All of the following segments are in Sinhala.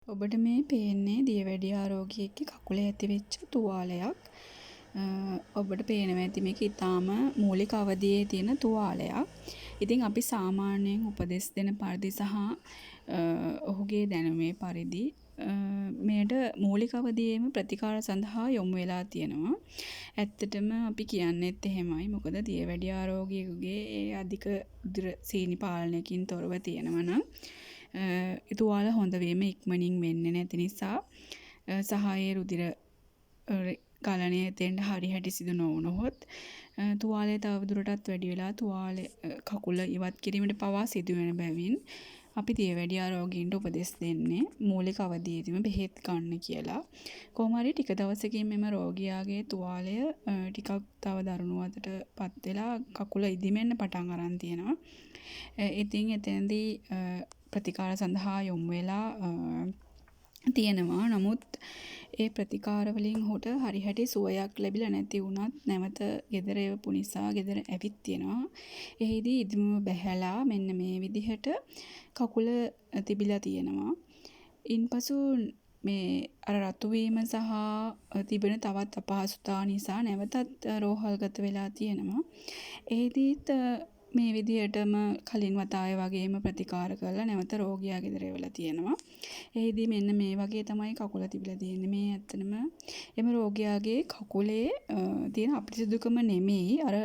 ඔබට මේ පේන්නේ දියවැඩියා රෝගියෙක්ගේ කකුලේ ඇතිවෙච්ච තුවාලයක්. ඔබට පේනවා ඇති මේක ඊටාම මූලික අවධියේ තියෙන තුවාලයක්. ඉතින් අපි සාමාන්‍යයෙන් උපදෙස් දෙන පරිදි සහ ඔහුගේ දැනුමේ පරිදි මෙයට මූලික අවධියේම ප්‍රතිකාර සඳහා යොමු වෙලා තියෙනවා. ඇත්තටම අපි කියන්නේත් එහෙමයි. මොකද දියවැඩියා රෝගියෙකුගේ ඒ අධික උදර සීනි පාලනයකින් තොරව තියෙනවා නම් තුවාල හොඳ වීම ඉක්මනින් වෙන්නේ නැති නිසා සහ ඒ රුධිර ගලණය එතෙන්ට හරි හැටි සිදු නොවුනොත් තුවාලය තවදුරටත් වැඩි වෙලා තුවාලය කකුල ඉවත් කිරීමට පවා සිදුවෙන බැවින් අපි දියවැඩියා රෝගීන්ට උපදෙස් දෙන්නේ මූලික අවධියේදීම බෙහෙත් ගන්න කියලා. කොහොම හරි ටික දවසකින් මෙම රෝගියාගේ තුවාලය ටිකක් තව දරුණු අතටපත් වෙලා කකුල ඉදිමෙන්න පටන් අරන් තියෙනවා. ඉතින් එතෙන්දී ප්‍රතිකාර සඳහා යොමු වෙලා තියෙනවා. නමුත් ඒ ප්‍රතිකාර වලින් ඔහුට හරි හැටි සුවයක් ලැබිලා නැති වුණත් නැවත ගෙදර එවපු නිසා ගෙදර ඇවිත් තියෙනවා. එහිදී ඉදිමුව බැහැලා මෙන්න මේ විදිහට කකුල තිබිලා තියෙනවා. ඉන්පසු මේ අර රතු වීම සහ තිබෙන තවත් අපහසුතා නිසා නැවතත් රෝහල්ගත වෙලා තියෙනවා. එහිදීත් මේ විදිහටම කලින් වතාවේ වගේම ප්‍රතිකාර කරලා නැවත රෝගියා ගෙදර එවලා තියෙනවා. එහිදී මෙන්න මේ වගේ තමයි කකුල තිබිලා තියෙන්නේ. මේ ඇත්තටම එම රෝගියාගේ කකුලේ තියෙන අපිරිසුදුකම නෙමෙයි අර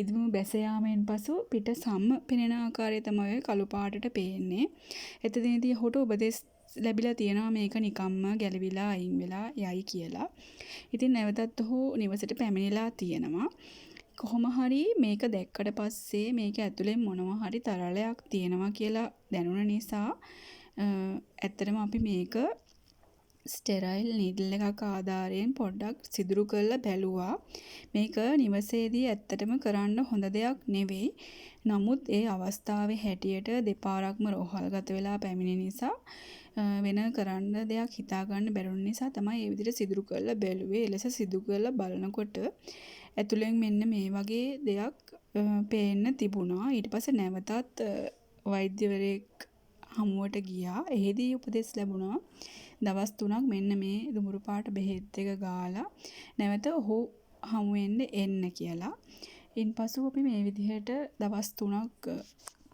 ඉදිමු බැස යාමෙන් පසු පිට සම් පෙනෙන ආකාරය තමයි කළු පාටට පේන්නේ. එතනදී ඔහුට උපදෙස් ලැබිලා තියෙනවා මේක නිකම්ම ගැලවිලා අයින් වෙලා යයි කියලා. ඉතින් නැවතත් ඔහු නිවසට පැමිණිලා තියෙනවා. කොහොම හරි මේක දැක්කට පස්සේ මේක ඇතුලේ මොනවා හරි තරලයක් තියෙනවා කියලා දැනුණ නිසා ඇත්තටම අපි මේක ස්ටෙරයිල් නීඩල් එකක් ආධාරයෙන් පොඩ්ඩක් සිදුරු කරලා බැලුවා. මේක නිවසේදී ඇත්තටම කරන්න හොඳ දෙයක් නෙවෙයි. නමුත් ඒ අවස්ථාවේ හැටියට දෙපාරක්ම රෝහල්ගත වෙලා පැමිණි නිසා වෙන කරන්න දෙයක් හිතා ගන්න බැරුණ නිසා තමයි මේ විදිහට සිදුරු කරලා බැලුවේ. එලෙස සිදු කරලා බලනකොට ඇතුලෙන් මෙන්න මේ වගේ දෙයක් පේන්න තිබුණා. ඊට පස්සේ නැවතත් වෛද්‍යවරයෙක් හමුවට ගියා. එහිදී උපදෙස් ලැබුණා. දවස් 3ක් මෙන්න මේ දුඹුරු පාට බෙහෙත් එක ගාලා නැවත ඔහු හමු වෙන්න එන්න කියලා. ඉන්පසු අපි මේ විදිහට දවස් 3ක්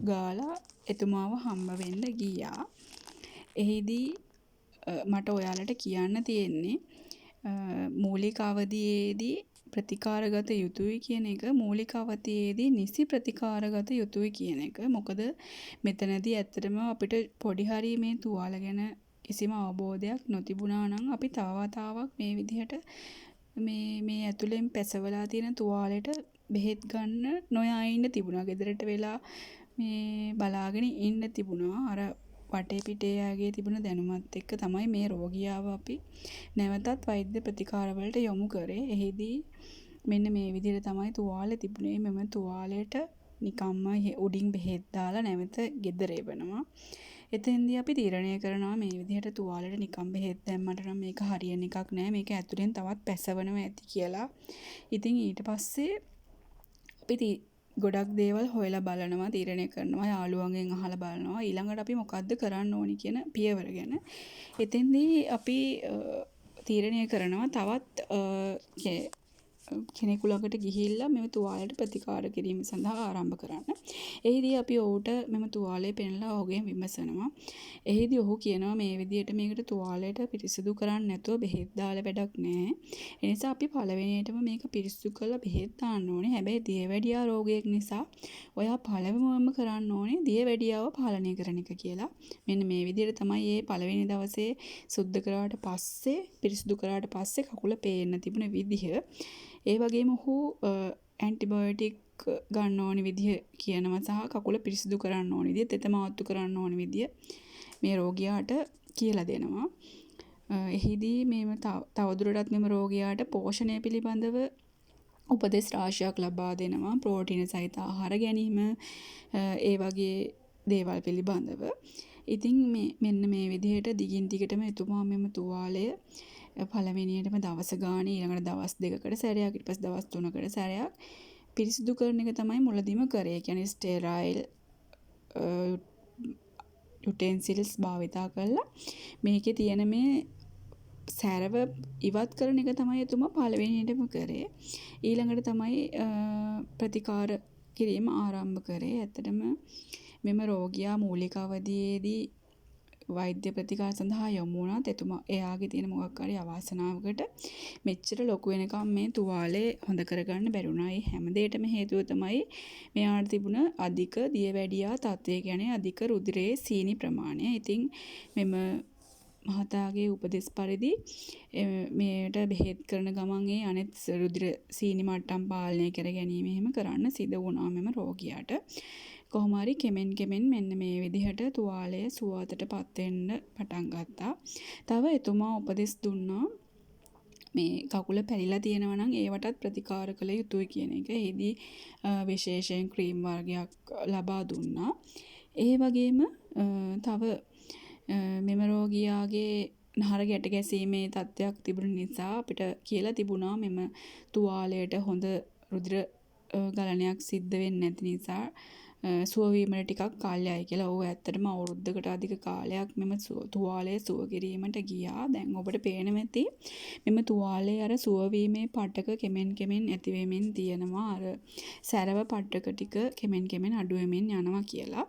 ගාලා එතුමාව හම්බ වෙන්න ගියා. එහිදී මට ඔයාලට කියන්න තියෙන්නේ මූලික අවධියේදී ප්‍රතිකාරගත යුතුයි කියන එක මූලික අවධියේදී නිසි ප්‍රතිකාරගත යුතුයි කියන එක. මොකද මෙතනදී ඇත්තටම අපිට පොඩි හරි මේ තුවාල ගැන කිසිම අවබෝධයක් නොතිබුණා නම් අපි තව වතාවක් මේ විදිහට මේ ඇතුලෙන් පැසවලා තියෙන තුවාලෙට බෙහෙත් ගන්න නොයා ඉන්න තිබුණා. ගෙදරට වෙලා මේ බලාගෙන ඉන්න තිබුණා. අර වටේ පිටේ යාගේ තිබුණ දැනුමත් එක්ක තමයි මේ රෝගියාව අපි නැවතත් වෛද්‍ය ප්‍රතිකාර වලට යොමු කරේ. එහිදී මෙන්න මේ විදිහට තමයි තුවාලේ තිබුණේ. මෙම තුවාලයට නිකම්ම උඩින් බෙහෙත් දාලා නැවත ගෙදර එවනවා. එතෙන්දී අපි තීරණය කරනවා මේ විදිහට තුවාලෙට නිකම් බෙහෙත් දැම්මට නම් මේක හරියන එකක් නෑ. මේක ඇතුලෙන් තවත් පැසවනවා ඇති කියලා. ඉතින් ඊට පස්සේ අපි ගොඩක් දේවල් හොයලා බලනවා, තීරණය කරනවා, යාළුවන්ගෙන් අහලා බලනවා. ඊළඟට අපි මොකද්ද කරන්න ඕනි කියන පියවර ගැන. එතෙන්දී අපි තීරණය කරනවා තවත් කෙනෙකු ළඟට ගිහිල්ලා මෙම තුවාලයට ප්‍රතිකාර කිරීම සඳහා ආරම්භ කරන්න. එහිදී අපි ඔහුට මෙම තුවාලය පෙන්ලා ඔහුගෙන් විමසනවා. එහිදී ඔහු කියනවා මේ විදිහට මේකට තුවාලයට පිරිසිදු කරන්න නැතුව බෙහෙත් දාලා වැඩක් නැහැ. ඒ නිසා අපි පළවෙනියටම මේක පිරිසිදු කරලා බෙහෙත් දාන්න ඕනේ. හැබැයි දියවැඩියා රෝගයක් නිසා ඔයා පළවෙනිවම කරන්න ඕනේ දියවැඩියාව පාලනය කරන එක කියලා. මෙන්න මේ විදිහට තමයි මේ පළවෙනි දවසේ සුද්ධ කරාට පස්සේ පිරිසිදු කරාට පස්සේ කකුල පේන්න තිබුණ විදිහ. ඒ වගේම ඔහු ඇන්ටිබයොටික් ගන්න ඕනි විදිහ කියනවා සහ කකුල පිරිසිදු කරන්න ඕනි විදිහ, තෙත මාත්තු කරන්න ඕනි විදිහ මේ රෝගියාට කියලා දෙනවා. එහිදී මේව තවදුරටත් මෙම රෝගියාට පෝෂණය පිළිබඳව උපදෙස් රාශියක් ලබා දෙනවා. ප්‍රෝටීන සහිත ආහාර ගැනීම, ඒ වගේ දේවල් පිළිබඳව. ඉතින් මෙන්න මේ විදිහට දිගින් දිගටම එතුමා මෙම තුවාලය පළවෙනියටම දවස ගානේ, ඊළඟට දවස් 2කට සැරයක්, ඊට පස්සේ දවස් 3කට සැරයක් පිරිසිදු කරන එක තමයි මුලදීම කරේ. ඒ කියන්නේ ස්ටෙරයිල් යුටෙන්සිල්ස් භාවිතා කරලා මේකේ තියෙන මේ සැරව ඉවත් කරන එක තමයි එතුමා පළවෙනියටම කරේ. ඊළඟට තමයි ප්‍රතිකාර කිරීම ආරම්භ කරේ. ඇත්තටම මෙම රෝගියා මූලික අවධියේදී වෛද්‍ය ප්‍රතිකාර සඳහා යොමු වුණත් එයාගේ තියෙන මොකක් හරි අවාසනාවකට මෙච්චර ලොකු වෙනකම් මේ තුවාලේ හොඳ කරගන්න බැරි වුණා. ඒ හැම දෙයකටම හේතුව තමයි මෙයාට තිබුණ අධික දියවැඩියා තත්ත්වය, කියන්නේ අධික රුධිරයේ සීනි ප්‍රමාණය. ඉතින් මෙම මහතාගේ උපදෙස් පරිදි මේට බෙහෙත් කරන ගමන් ඒ අනෙත් රුධිර සීනි මට්ටම් පාලනය කර ගැනීම එහෙම කරන්න සිදු වුණා මෙම රෝගියාට. කොහොම හරි කෙමෙන් මෙන්න මේ විදිහට තුවාලය සුවතටපත් වෙන්න පටන් ගත්තා. තව එතුමා උපදෙස් දුන්නා මේ කකුල පැලිලා තියෙනවා නම් ඒවටත් ප්‍රතිකාර කළ යුතුයි කියන එක. එහිදී විශේෂයෙන් ක්‍රීම් වර්ගයක් ලබා දුන්නා. ඒ වගේම තව මෙම රෝගියාගේ නහර ගැට ගැසීමේ තත්ත්වයක් තිබුණ නිසා අපිට කියලා තිබුණා මෙම තුවාලයට හොඳ රුධිර ගලනයක් සිද්ධ වෙන්නේ නැති නිසා සුව වීමට ටිකක් කාලයයි කියලා. ඔව් ඇත්තටම අවුරුද්දකට අධික කාලයක් මෙම තුවාලය සුව කිරීමට ගියා. දැන් ඔබට පේනවා ඇති මෙම තුවාලයේ අර සුව වීමේ පටක කෙමෙන් ඇති වෙමින් තියෙනවා. අර සැරව පටක ටික කෙමෙන් අඩු වෙමින් යනවා කියලා.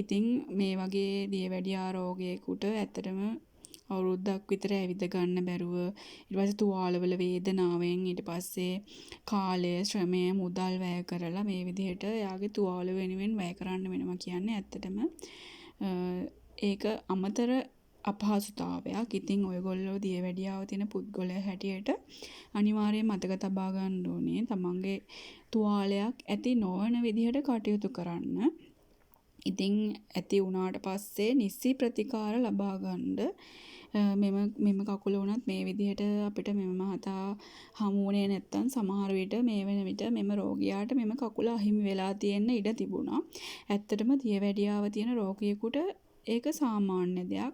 ඉතින් මේ වගේ දියවැඩියා රෝගයකට ඇත්තටම අවුරුද්දක් විතර ඇවිද ගන්න බැරුව ඊට පස්සේ තුවාලවල වේදනාවෙන් ඊට පස්සේ කාලය, ශ්‍රමය, මුදල් වැය කරලා මේ විදිහට එයාගේ තුවාල වෙනුවෙන් වැය කරන්න වෙනවා කියන්නේ ඇත්තටම ඒක අමතර අපහසුතාවයක්. ඉතින් ඔයගොල්ලෝ දියවැඩියාව තියෙන පුද්ගලයා හැටියට අනිවාර්යයෙන් මතක තබා ගන්න ඕනේ තමන්ගේ තුවාලයක් ඇති නොවන විදිහට කටයුතු කරන්න. ඉතින් ඇති වුණාට පස්සේ නිසි ප්‍රතිකාර ලබා ගන්න. මෙම කකුල වුණත් මේ විදිහට අපිට මෙම මහතා හමු වුණේ නැත්තම් සමහර විට මේ වෙන විට මෙම රෝගියාට මෙම කකුල අහිමි වෙලා තියෙන්න ඉඩ තිබුණා. ඇත්තටම දියවැඩියාව තියෙන රෝගියෙකුට ඒක සාමාන්‍ය දෙයක්.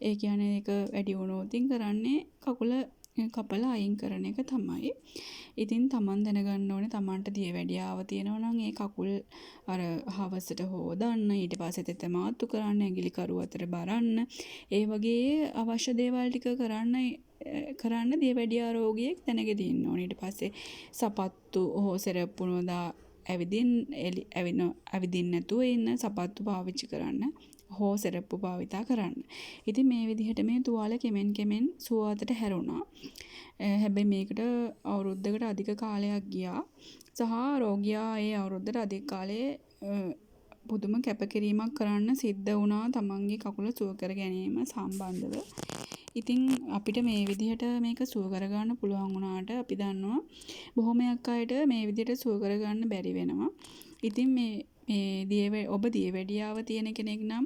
ඒ කියන්නේ ඒක වැඩි වුණොත් කරන්නේ කකුල කපලා අයින් කරන එක තමයි. ඉතින් තමන් දැනගන්න ඕනේ තමන්ට දියවැඩියාව තියෙනවා නම් ඒ කකුල් අර හවසට හොදන්න, ඊට පස්සේ තෙත මාත්තු කරන්න, ඇඟිලි කරු අතර බරන්න, ඒ වගේ අවශ්‍ය දේවල් ටික කරන්න දියවැඩියා රෝගියෙක් දැනගෙන ඉන්න ඕනේ. ඊට පස්සේ සපත්තු හෝ සෙරප්පු නොදා ඇවිදින්න නැතුව ඉන්න, සපත්තු පාවිච්චි කරන්න හෝ සෙරප්පු භාවිතා කරන්න. ඉතින් මේ විදිහට මේ තුවාල කෙමෙන් සුවතට හැරුණා. හැබැයි මේකට අවුරුද්දකට අධික කාලයක් ගියා. සහ රෝගියා ඒ අවුරුද්දට අධික කාලයේ පුදුම කැපකිරීමක් කරන්න සිද්ධ වුණා තමන්ගේ කකුල සුව කර ගැනීම සම්බන්ධව. ඉතින් අපිට මේ විදිහට මේක සුව කරගන්න පුළුවන් වුණාට අපි දන්නවා බොහොමයක් අයට මේ විදිහට සුව කරගන්න බැරි වෙනවා. ඉතින් ඔබ දියවැඩියාව තියෙන කෙනෙක් නම්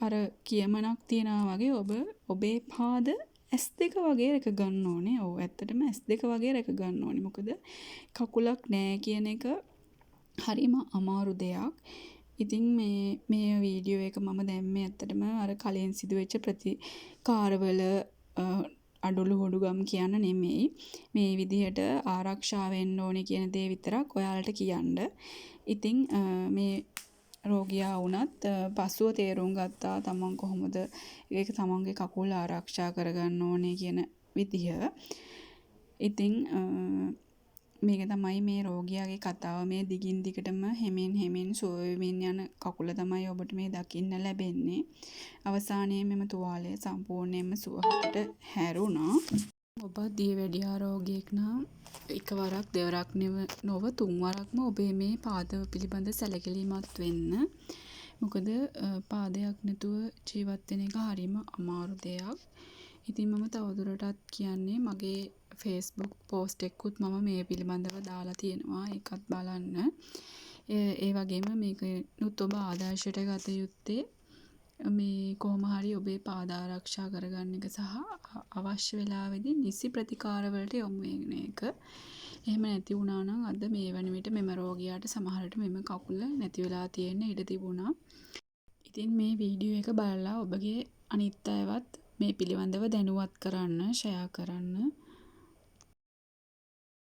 අර කියමනක් තියනවා වගේ ඔබේ පාද S2 වගේ රැක ගන්න ඕනේ. ඔව් ඇත්තටම S2 වගේ රැක ගන්න ඕනේ. මොකද කකුලක් නැහැ කියන එක හරිම අමාරු දෙයක්. ඉතින් මේ වීඩියෝ එක මම දැම්මේ ඇත්තටම අර කලින් සිදුවෙච්ච ප්‍රතිකාරවල අඩලු හොඩුගම් කියන්න නෙමෙයි. මේ විදිහට ආරක්ෂා වෙන්න ඕනේ කියන දේ විතරක් ඔයාලට කියන්න. ඉතින් මේ රෝගියා වුණත් පසුව තේරුම් ගත්තා තමන් කොහොමද ඒක තමන්ගේ කකුල ආරක්ෂා කරගන්න ඕනේ කියන විදිහ. ඉතින් මේක තමයි මේ රෝගියාගේ කතාව. මේ දිගින් දිගටම හෙමින් සුව වෙමින් යන කකුල තමයි ඔබට මේ දකින්න ලැබෙන්නේ. අවසානයේ මෙම තුවාලය සම්පූර්ණයෙන්ම සුවහතට හැරුණා. ඔබ දියවැඩියා රෝගියෙක් නම් එකවරක් දෙවරක් නොව තුන්වරක්ම ඔබේ මේ පාද පිළිබඳ සැලකිලිමත් වෙන්න. මොකද පාදයක් නැතුව ජීවත් වෙන එක හරිම අමාරු දෙයක්. ඉතින් මම තවදුරටත් කියන්නේ මගේ Facebook post එකකුත් මම මේ පිළිබඳව දාලා තියෙනවා. ඒකත් බලන්න. ඒ වගේම මේකනුත් ඔබ ආදර්ශයට ගත යුත්තේ මේ කොහොම හරි ඔබේ පාද ආරක්ෂා කරගන්න එක සහ අවශ්‍ය වෙලාවෙදී නිසි ප්‍රතිකාරවලට යොමු වෙන එක. එහෙම නැති වුණා නම් අද මේ වන විට මෙම රෝගියාට සමහරට මෙම කකුල නැති වෙලා තියෙන්න ඉඩ තිබුණා. ඉතින් මේ වීඩියෝ එක බලලා ඔබගේ අනිත් අයවත් මේ පිළිබඳව දැනුවත් කරන්න, ෂෙයා කරන්න.